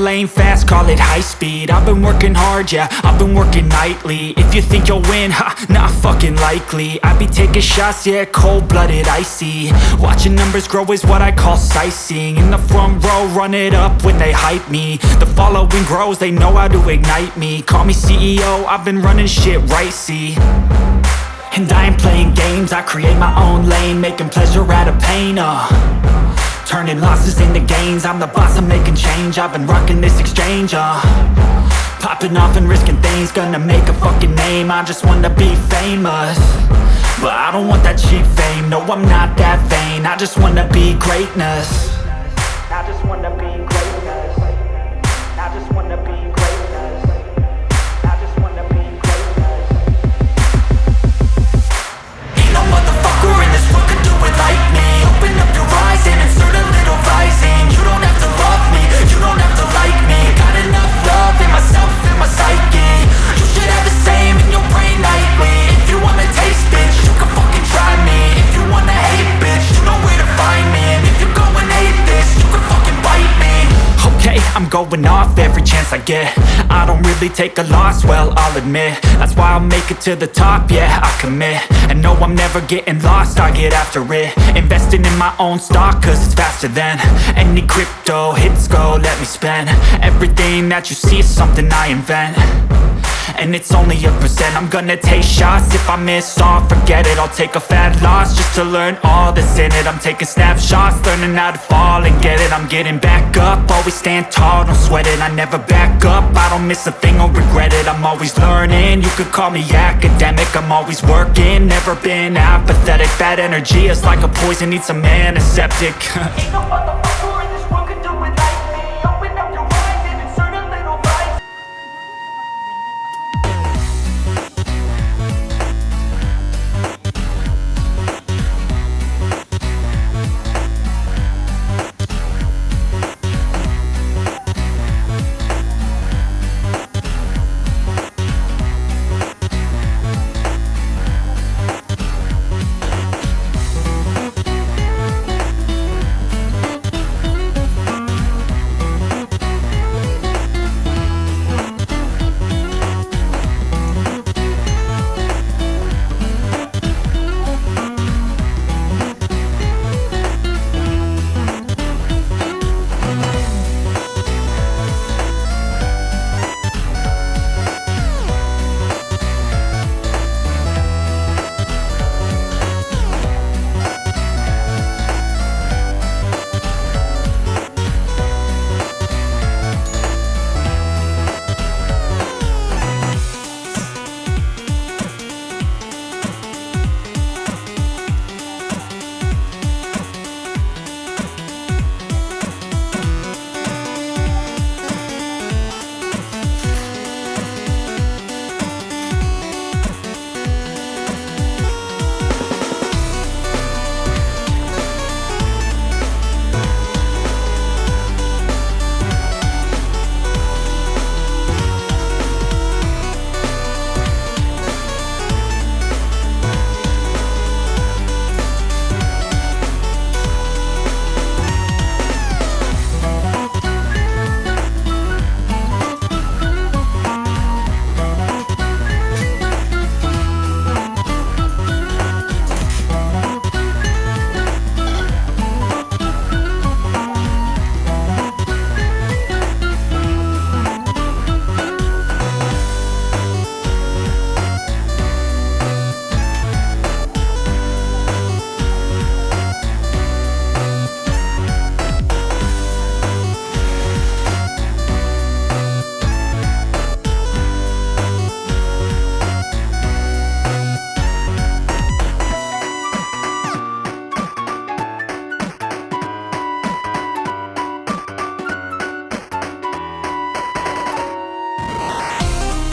lane fast, call it high speed. I've been working hard, yeah, I've been working nightly. If you think you'll win, ha, not fucking likely. I be taking shots, yeah, cold-blooded, icy. Watching numbers grow is what I call sightseeing. In the front row, run it up when they hype me. The following grows, they know how to ignite me. Call me CEO, I've been running shit right, see. And I ain't playing games, I create my own lane, making pleasure out of pain, turning losses into gains. I'm the boss, I'm making change. I've been rocking this exchange, popping off and risking things. Gonna make a fucking name, I just wanna be famous. But I don't want that cheap fame, no I'm not that vain. I just wanna be greatness. I just wanna be greatness. I just wanna be greatness. I just wanna be greatness. Ain't no motherfucker in this world could do it like me. Open up your eyes and insert a little rising. You don't have to love me, you don't have to like me. Got enough love in myself, in my psyche. You should have the same in your brain nightly. If you wanna taste, bitch, you can fucking try me. If you wanna hate, bitch, you know where to find me. And if you go and hate this, you can fucking bite me. Okay, I'm going off every chance I get. I don't really take a loss, well, I'll admit. That's why I'll make it to the top, yeah, I commit. And no, I'm never getting lost, I get after it. Investing in my own stock, cause it's faster than any crypto hits go, let me spend. Everything that you see is something I invent. And it's only a percent. I'm gonna take shots. If I miss all, forget it. I'll take a fat loss just to learn all that's in it. I'm taking snapshots, learning how to fall and get it. I'm getting back up, always stand tall, don't sweat it. I never back up, I don't miss a thing or regret it. I'm always learning, you could call me academic. I'm always working, never been apathetic. Bad energy is like a poison, needs a antiseptic. Ain't no